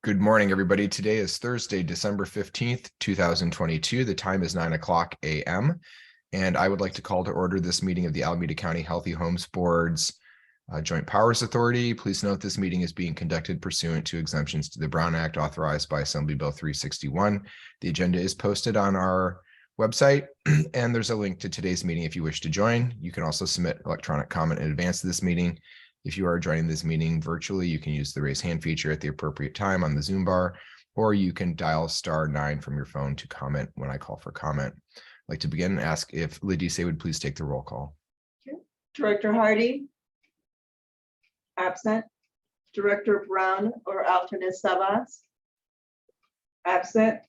Good morning, everybody. Today is Thursday, December 15th, 2022. The time is 9:00 a.m. And I would like to call to order this meeting of the Alameda County Healthy Homes Board's Joint Powers Authority. Please note this meeting is being conducted pursuant to exemptions to the Brown Act authorized by Assembly Bill 361. The agenda is posted on our website, and there's a link to today's meeting if you wish to join. You can also submit electronic comment in advance of this meeting. If you are joining this meeting virtually, you can use the raise hand feature at the appropriate time on the Zoom bar, or you can dial *9 from your phone to comment when I call for comment. I'd like to begin and ask if Lidise would please take the roll call. Okay. Director Hardy? Absent. Director Brown or alternate Sabas? Absent.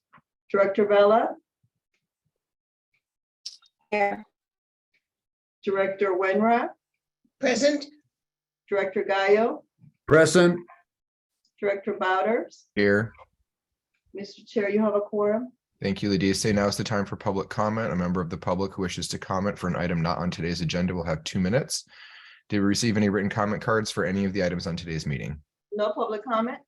Director Vela? Here. Director Wenra? Present. Director Gallo? Present. Director Bowders? Here. Mr. Chair, you have a quorum. Thank you, Lidise. Now is the time for public comment. A member of the public who wishes to comment for an item not on today's agenda will have 2 minutes. Did we receive any written comment cards for any of the items on today's meeting? No public comment.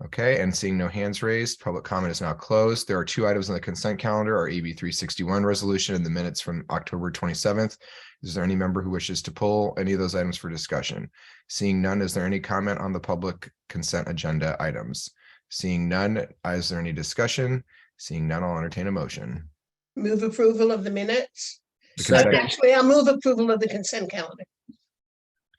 Okay, and seeing no hands raised, public comment is now closed. There are 2 items on the consent calendar, our AB 361 resolution and the minutes from October 27th. Is there any member who wishes to pull any of those items for discussion? Seeing none, is there any comment on the public consent agenda items? Seeing none, is there any discussion? Seeing none, I'll entertain a motion. Move approval of the minutes. The So consent- actually, I'll move approval of the consent calendar.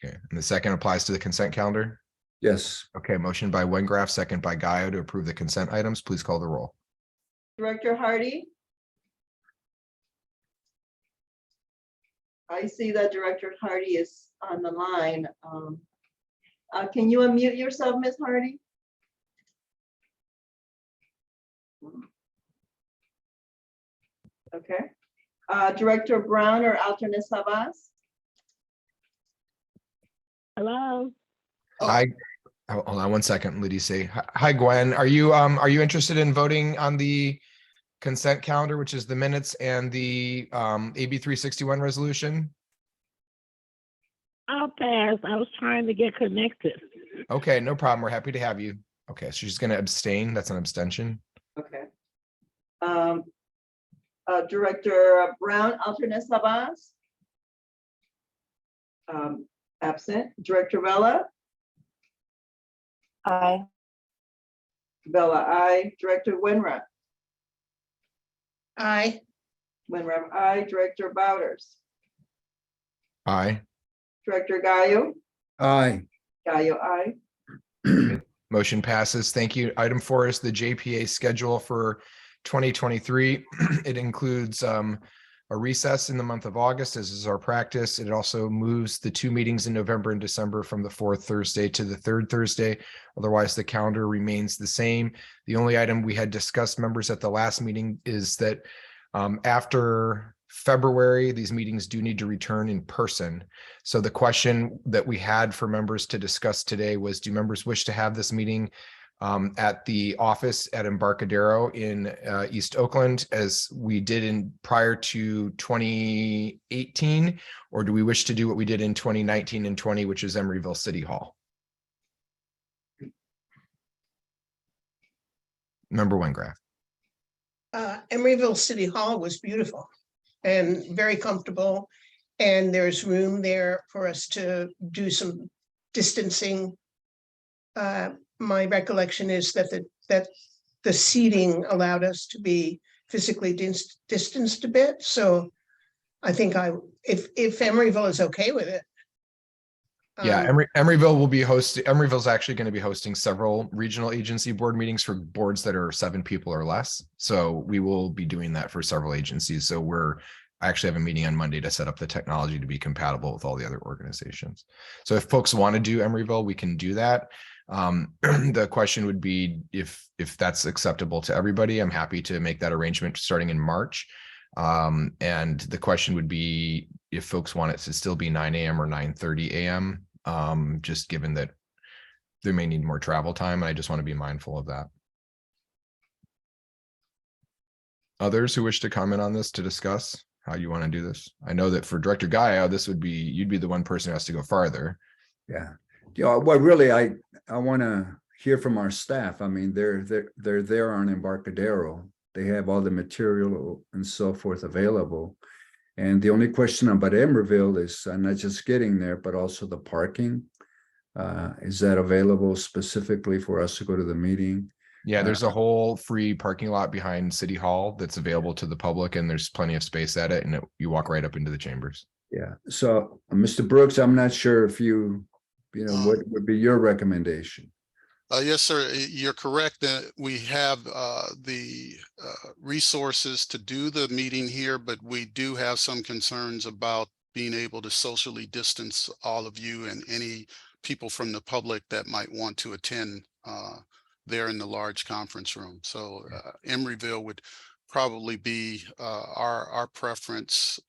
Okay, and the second applies to the consent calendar? Yes. Okay, motion by Wengraf, second by Gallo to approve the consent items. Please call the roll. Director Hardy? I see that Director Hardy is on the line. Can you unmute yourself, Ms. Hardy? Okay. Director Brown or alternate Sabas? Hello. Hi, hold on 1 second, Lidise. Hi, Gwen. Are you interested in voting on the consent calendar, which is the minutes and the AB 361 resolution? I'll pass. I was trying to get connected. Okay, no problem. We're happy to have you. Okay, so she's going to abstain. That's an abstention. Okay. Director Brown, alternate Sabas? Absent. Director Vela? Aye. Vela, aye. Director Wenra? Aye. Wenra, aye. Director Bowders? Aye. Director Gallo? Aye. Gallo, aye. Motion passes. Thank you. Item 4 is the JPA schedule for 2023. It includes a recess in the month of August, as is our practice. It also moves the 2 meetings in November and December from the 4th Thursday to the 3rd Thursday. Otherwise, the calendar remains the same. The only item we had discussed, members, at the last meeting is that after February, these meetings do need to return in person. So the question that we had for members to discuss today was, do members wish to have this meeting at the office at Embarcadero in East Oakland, as we did in prior to 2018, or do we wish to do what we did in 2019 and 20, which is Emeryville City Hall? Member Wengraf. Emeryville City Hall was beautiful and very comfortable. And there's room there for us to do some distancing. My recollection is that the seating allowed us to be physically distanced a bit. So I think if Emeryville is okay with it. Yeah, Emeryville will be hosting. Emeryville's actually going to be hosting several regional agency board meetings for boards that are 7 people or less. So we will be doing that for several agencies. So I actually have a meeting on Monday to set up the technology to be compatible with all the other organizations. So if folks want to do Emeryville, we can do that. The question would be if that's acceptable to everybody. I'm happy to make that arrangement starting in March. And the question would be if folks want it to still be 9 a.m. or 9:30 a.m. Just given that they may need more travel time, and I just want to be mindful of that. Others who wish to comment on this to discuss how you want to do this? I know that for Director Gallo, you'd be the one person who has to go farther. Yeah. Well, really, I want to hear from our staff. I mean, they're there on Embarcadero. They have all the material and so forth available. And the only question about Emeryville is not just getting there, but also the parking. Is that available specifically for us to go to the meeting? Yeah, there's a whole free parking lot behind City Hall that's available to the public, and there's plenty of space at it, and you walk right up into the chambers. Yeah, so Mr. Brooks, I'm not sure if what would be your recommendation? Yes, sir. You're correct that we have the resources to do the meeting here, but we do have some concerns about being able to socially distance all of you and any people from the public that might want to attend there in the large conference room. So Emeryville would probably be our preference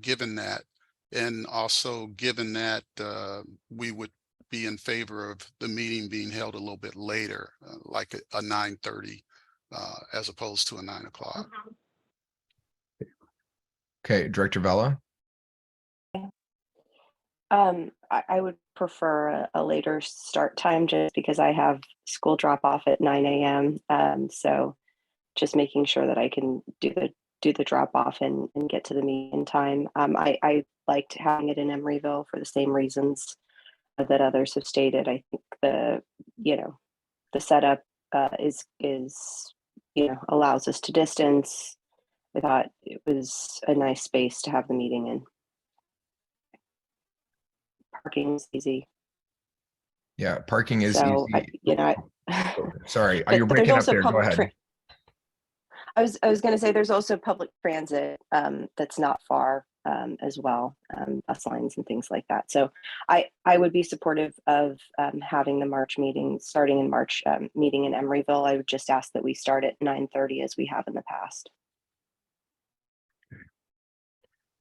given that. And also given that we would be in favor of the meeting being held a little bit later, like a 9:30 as opposed to a 9 o'clock. Okay, Director Vella. I would prefer a later start time just because I have school drop off at 9 a.m. So just making sure that I can do the drop off and get to the meeting in time. I liked having it in Emeryville for the same reasons that others have stated. I think the setup is allows us to distance. I thought it was a nice space to have the meeting in. Parking's easy. Yeah, parking is So easy. Sorry, you're but there's breaking up also there. Go public ahead. I was going to say there's also public transit that's not far as well, bus lines and things like that. So I would be supportive of having the March meeting starting in March meeting in Emeryville. I would just ask that we start at 9:30 as we have in the past.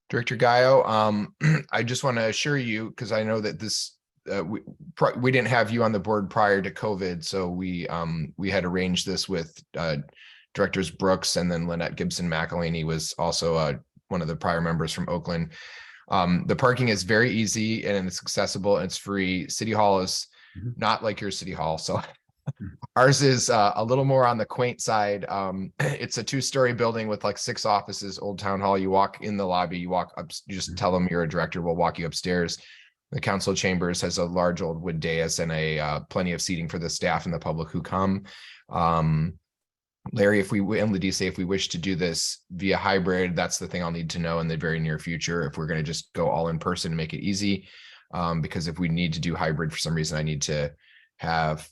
Director Gaio, I just want to assure you, because I know that this we didn't have you on the board prior to COVID, so we had arranged this with Directors Brooks, and then Lynette Gibson McElhaney was also one of the prior members from Oakland. The parking is very easy and it's accessible and it's free. City Hall is not like your City Hall, so ours is a little more on the quaint side. It's a 2-story building with like 6 offices, old town hall. You walk in the lobby, you walk up, you just tell them you're a director, we'll walk you upstairs. The council chambers has a large old wood dais and a plenty of seating for the staff and the public who come. Larry, and Ladisa, if we wish to do this via hybrid, that's the thing I'll need to know in the very near future, if we're going to just go all in person and make it easy. Because if we need to do hybrid for some reason, I need to have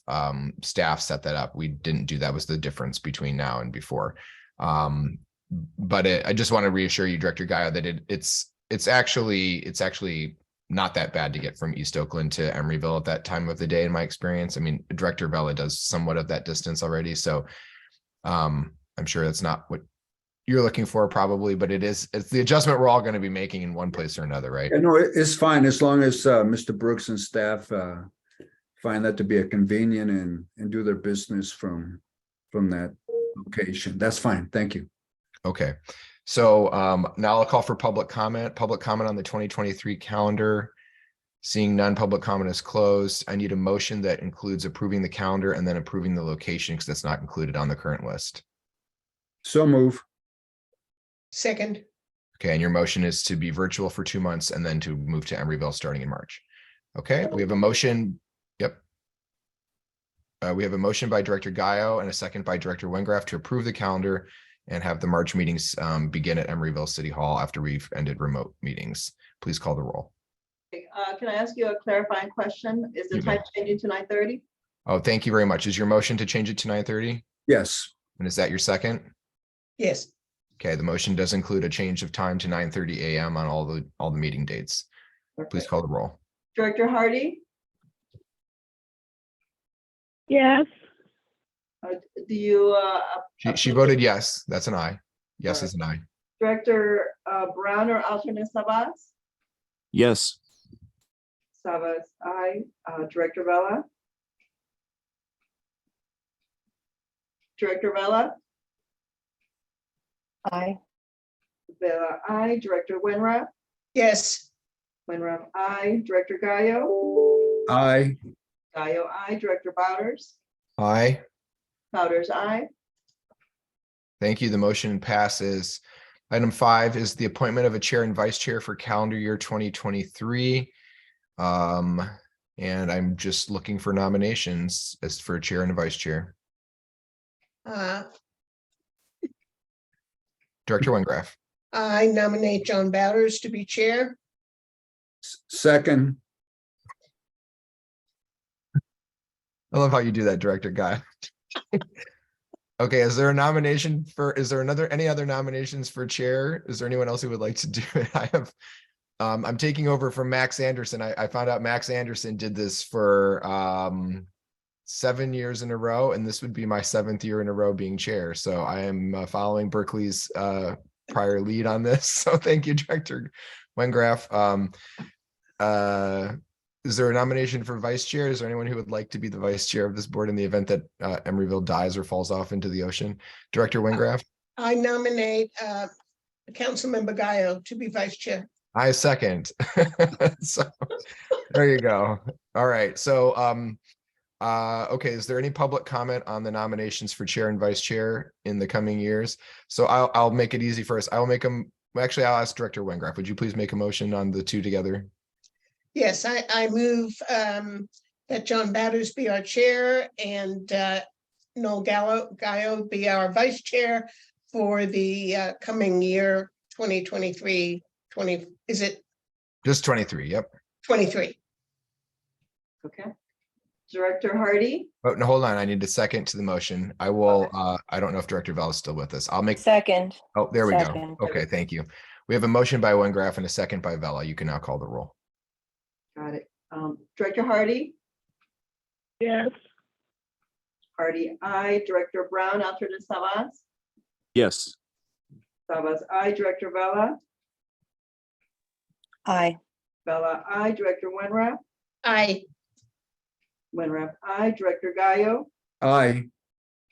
staff set that up. We didn't do that, was the difference between now and before. But I just want to reassure you, Director Gaia, that it's actually not that bad to get from East Oakland to Emeryville at that time of the day, in my experience. I mean, Director Vella does somewhat of that distance already, so I'm sure that's not what you're looking for probably, but it's the adjustment we're all going to be making in one place or another, right? Yeah, no, it's fine as long as Mr. Brooks and staff find that to be a convenient and do their business from that location. That's fine. Thank you. Okay. So now I'll call for public comment on the 2023 calendar. Seeing none, public comment is closed. I need a motion that includes approving the calendar and then approving the location, because that's not included on the current list. So move. Second, Okay, and your motion is to be virtual for 2 months and then to move to Emeryville starting in March. Okay, we have a motion. Yep. We have a motion by Director Gaio and a second by Director Wengraf to approve the calendar and have the March meetings begin at Emeryville City Hall after we've ended remote meetings. Please call the roll. Can I ask you a clarifying question? Is the You may. time changing to 9:30? Oh, thank you very much. Is your motion to change it to 9:30? Yes. And is that your second? yes, Okay, the motion does include a change of time to 9:30 a.m. on all the meeting dates. Please call the roll. Director Hardy, Yes. do you, She voted yes. That's an aye. Yes is an aye. Director Brown or alternate Sabas? Yes. Sabas, aye. Director Vella? Director Vella? Aye. Vella, aye. Director Winrup? yes, Winrup, aye. Director Gaio? Aye. Gaio, aye. Director Bouters? Aye. Powders, aye. Thank you. The motion passes. Item 5 is the appointment of a chair and vice chair for calendar year 2023. And I'm just looking for nominations as for chair and vice chair. Uh, Director Wengraf. I nominate John Bowders to be chair. Second, I love how you do that, Director Guy. Okay, is there a nomination for, is there any other nominations for chair? Is there anyone else who would like to do it? I have, I'm taking over from Max Anderson. I found out Max Anderson did this for 7 years in a row, and this would be my 7th year in a row being chair. So I am following Berkeley's prior lead on this. So thank you, Director Wengraf. Is there a nomination for vice chair? Is there anyone who would like to be the vice chair of this board in the event that Emeryville dies or falls off into the ocean? Director Wengraf? I nominate Councilmember Gaio to be vice chair. I second. So there you go. All right. So okay, is there any public comment on the nominations for chair and vice chair in the coming years? So I'll make it easy first. I will make them. Actually, I'll ask Director Wengraf. Would you please make a motion on the two together? Yes, I move that John Bowders be our chair and Noel Gaio be our vice chair for the coming year 2023, is it Just 23. Yep. 23? Okay. Director Hardy, Oh, no, hold on. I need a second to the motion. I will, I don't know if Director Bell is still with us. I'll make, Second. oh, there we go. Second. Okay, thank you. We have a motion by Wengraf and a second by Vella. You can now call the roll. got it. Director Hardy, Yes. Hardy, aye. Director Brown, alternate Savas, Yes. Savas, aye. Director Vella, Aye. Vella, aye. Director Wenrap, Aye. Wenrap, aye. Director Gaio, aye.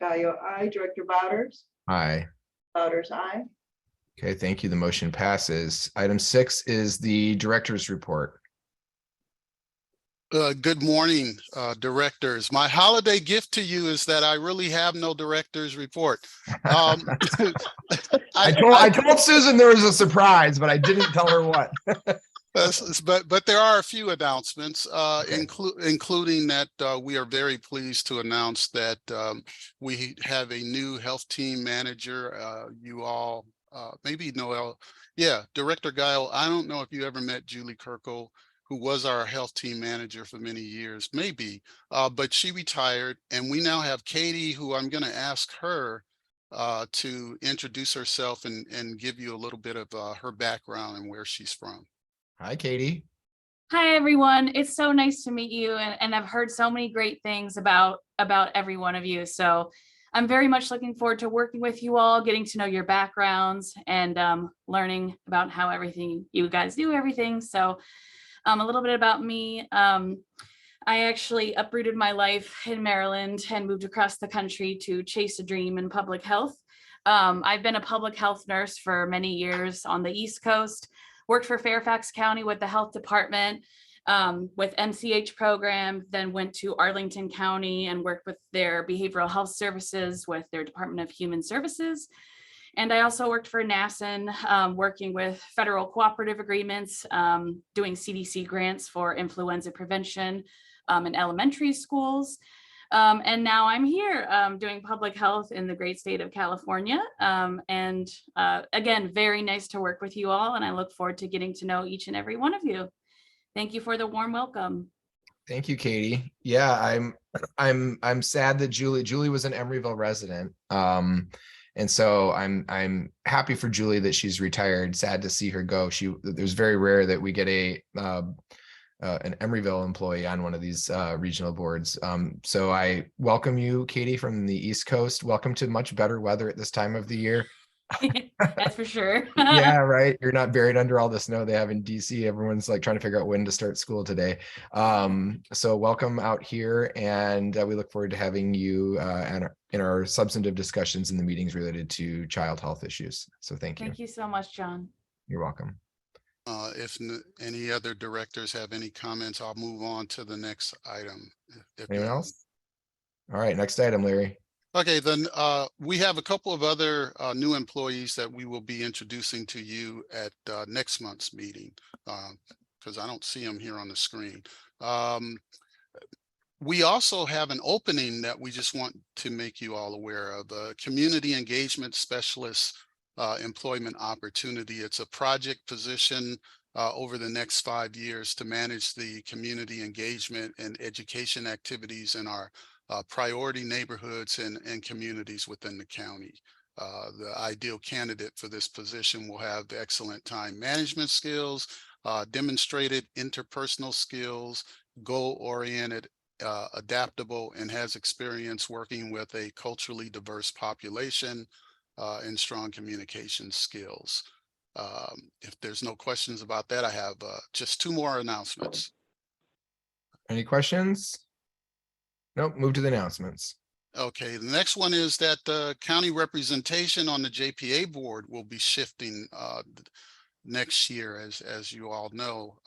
Gaio, aye. Director Bowders, Aye. Bowders, aye. Okay, thank you. The motion passes. Item 6 is the director's report. Good morning, directors. My holiday gift to you is that I really have no director's report. I told Susan there was a surprise, but I didn't tell her what. But there are a few announcements, Okay. including that we are very pleased to announce that we have a new health team manager. You all maybe Noel, yeah, Director Guile. I don't know if you ever met Julie Kirkle, who was our health team manager for many years, maybe, but she retired, and we now have Katie, who I'm going to ask her to introduce herself and give you a little bit of her background and where she's from. Hi, Katie. Hi, everyone. It's so nice to meet you. And I've heard so many great things about every one of you. So I'm very much looking forward to working with you all, getting to know your backgrounds and learning about how everything you guys do everything. So a little bit about me. I actually uprooted my life in Maryland and moved across the country to chase a dream in public health. I've been a public health nurse for many years on the East Coast. Worked for Fairfax County with the health department, with MCH program, then went to Arlington County and worked with their behavioral health services with their Department of Human Services. And I also worked for NASN, working with federal cooperative agreements, doing CDC grants for influenza prevention in elementary schools. And now I'm here doing public health in the great state of California. And again, very nice to work with you all. And I look forward to getting to know each and every one of you. Thank you for the warm welcome. Thank you, Katie. Yeah, I'm sad that Julie was an Emeryville resident. And so I'm happy for Julie that she's retired. Sad to see her go. It was very rare that we get an Emeryville employee on one of these regional boards. So I welcome you, Katie, from the East Coast. Welcome to much better weather at this time of the year. That's for sure. Yeah, right. You're not buried under all the snow they have in DC. Everyone's like trying to figure out when to start school today. So welcome out here, and we look forward to having you in our substantive discussions in the meetings related to child health issues. So thank you. Thank you so much, John. You're welcome. If any other directors have any comments, I'll move on to the next item. If Anyone else? All right, next item, Larry. Okay, then we have a couple of other new employees that we will be introducing to you at next month's meeting, because I don't see them here on the screen. We also have an opening that we just want to make you all aware of, the Community Engagement Specialist employment opportunity. It's a project position over the next 5 years to manage the community engagement and education activities in our priority neighborhoods and communities within the county. The ideal candidate for this position will have excellent time management skills, demonstrated interpersonal skills, goal-oriented, adaptable, and has experience working with a culturally diverse population and strong communication skills. If there's no questions about that, I have just 2 more announcements. Any questions? Nope, move to the announcements. Okay, the next one is that the county representation on the JPA board will be shifting next year. As you all know,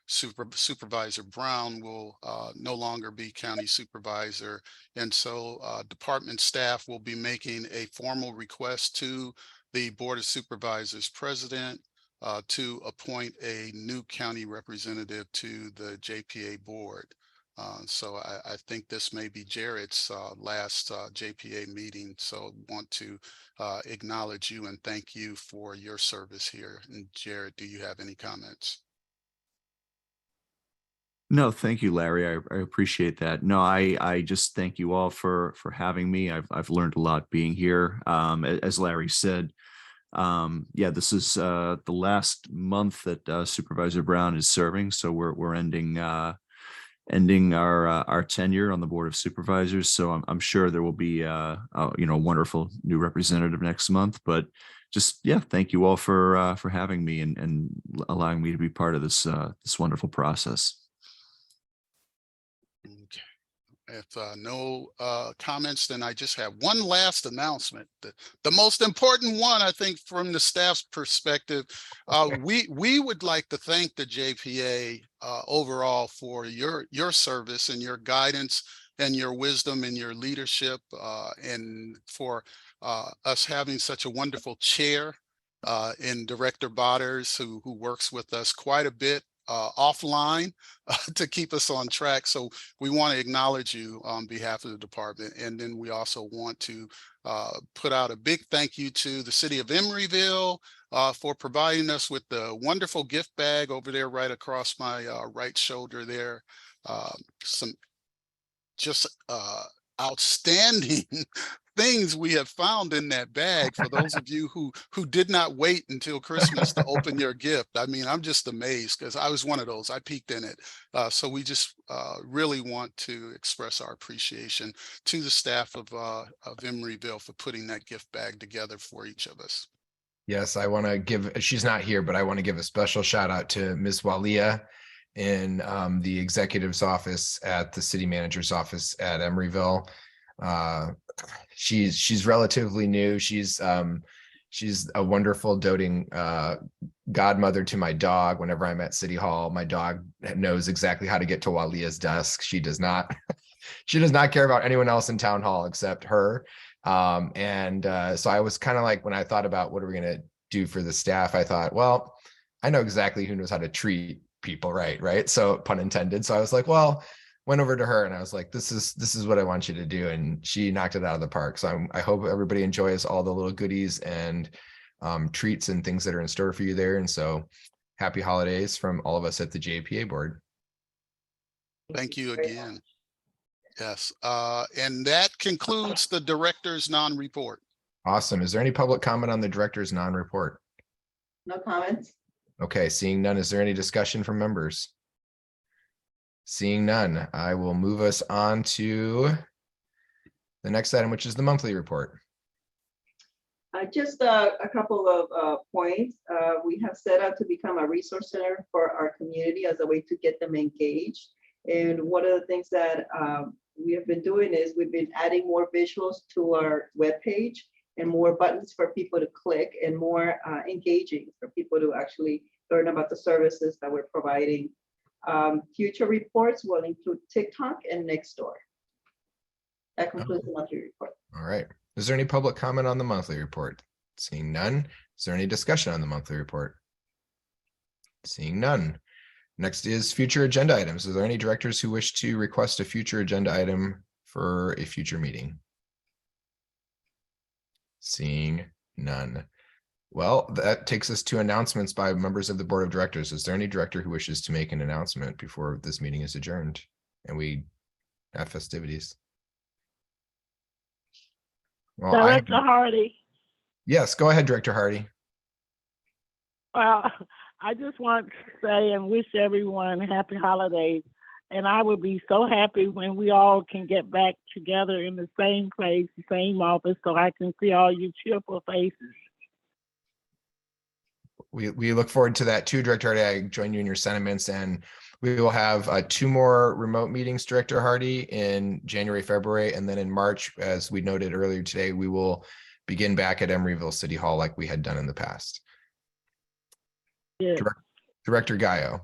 Supervisor Brown will no longer be county supervisor, and so department staff will be making a formal request to the Board of Supervisors president to appoint a new county representative to the JPA board. So I think this may be Jared's last JPA meeting. So want to acknowledge you and thank you for your service here. And Jared, do you have any comments? No, thank you, Larry. I appreciate that. No, I just thank you all for having me. I've learned a lot being here. As Larry said, yeah, this is the last month that Supervisor Brown is serving. So we're ending our tenure on the Board of Supervisors. So I'm sure there will be a wonderful new representative next month. But just, yeah, thank you all for having me and allowing me to be part of this this wonderful process. Okay. If no comments, then I just have one last announcement. The most important one, I think, from the staff's perspective, we would like to thank the JPA overall for your service and your guidance and your wisdom and your leadership, and for us having such a wonderful chair in Director Botters, who works with us quite a bit offline to keep us on track. So we want to acknowledge you on behalf of the department. And then we also want to put out a big thank you to the city of Emeryville for providing us with the wonderful gift bag over there right across my right shoulder there. Some just outstanding things we have found in that bag for those of you who did not wait until Christmas to open your gift. I mean, I'm just amazed because I was one of those. I peeked in it. So we just really want to express our appreciation to the staff of Emeryville for putting that gift bag together for each of us. Yes, I want to give, she's not here, but I want to give a special shout out to Ms. Walia in the executive's office at the city manager's office at Emeryville. She's relatively new. She's a wonderful doting godmother to my dog. Whenever I'm at City Hall, my dog knows exactly how to get to Walia's desk. She does not care about anyone else in town hall except her. So I was kind of like, when I thought about what are we going to do for the staff, I thought, well, I know exactly who knows how to treat people right. So pun intended. So I was like, well, went over to her and I was like, this is what I want you to do. And she knocked it out of the park. So I hope everybody enjoys all the little goodies and treats and things that are in store for you there. And so happy holidays from all of us at the JPA board. Thank you again. Yes. And that concludes the director's non-report. Awesome. Is there any public comment on the director's non-report? No comments? Okay, seeing none. Is there any discussion from members? Seeing none, I will move us on to the next item, which is the monthly report. Just a couple of points. We have set out to become a resource center for our community as a way to get them engaged. And one of the things that we have been doing is we've been adding more visuals to our webpage and more buttons for people to click and more engaging for people to actually learn about the services that we're providing. Future reports will include TikTok and Nextdoor. That concludes the monthly report. All right. Is there any public comment on the monthly report? Seeing none. Is there any discussion on the monthly report? Seeing none. Next is future agenda items. Is there any directors who wish to request a future agenda item for a future meeting? Seeing none. Well, that takes us to announcements by members of the board of directors. Is there any director who wishes to make an announcement before this meeting is adjourned and we have festivities? Well, Director Hardy. Yes, go ahead, Director Hardy. Well, I just want to say and wish everyone happy holidays. And I would be so happy when we all can get back together in the same place, the same office, so I can see all your cheerful faces. We look forward to that too, Director Hardy. I join you in your sentiments, and we will have 2 more remote meetings, Director Hardy, in January, February, and then in March, as we noted earlier today, we will begin back at Emeryville City Hall like we had done in the past. Yeah. Director Gaio.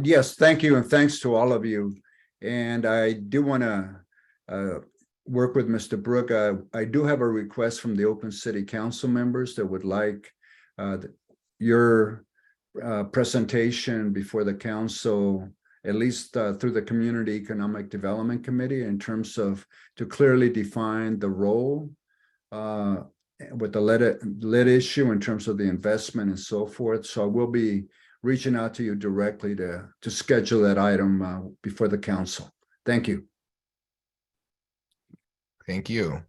Yes, thank you, and thanks to all of you. And I do want to work with Mr. Brook. I do have a request from the Oakland City Council members that would like your presentation before the council, at least through the Community Economic Development Committee, in terms of to clearly define the role with the lead issue in terms of the investment and so forth. So I will be reaching out to you directly to schedule that item before the council. Thank you. Thank you.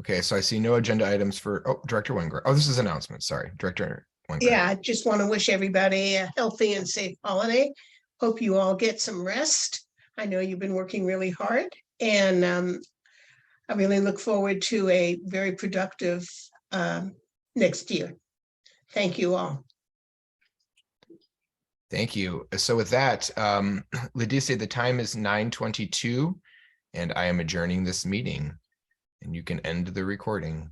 Okay, so I see no agenda items for, Director Wenger. Oh, this is announcement. Sorry, Director Wenger. Yeah, I just want to wish everybody a healthy and safe holiday. Hope you all get some rest. I know you've been working really hard, and I really look forward to a very productive next year. Thank you all. Thank you. So with that, Leticia, the time is 9:22, and I am adjourning this meeting, and you can end the recording.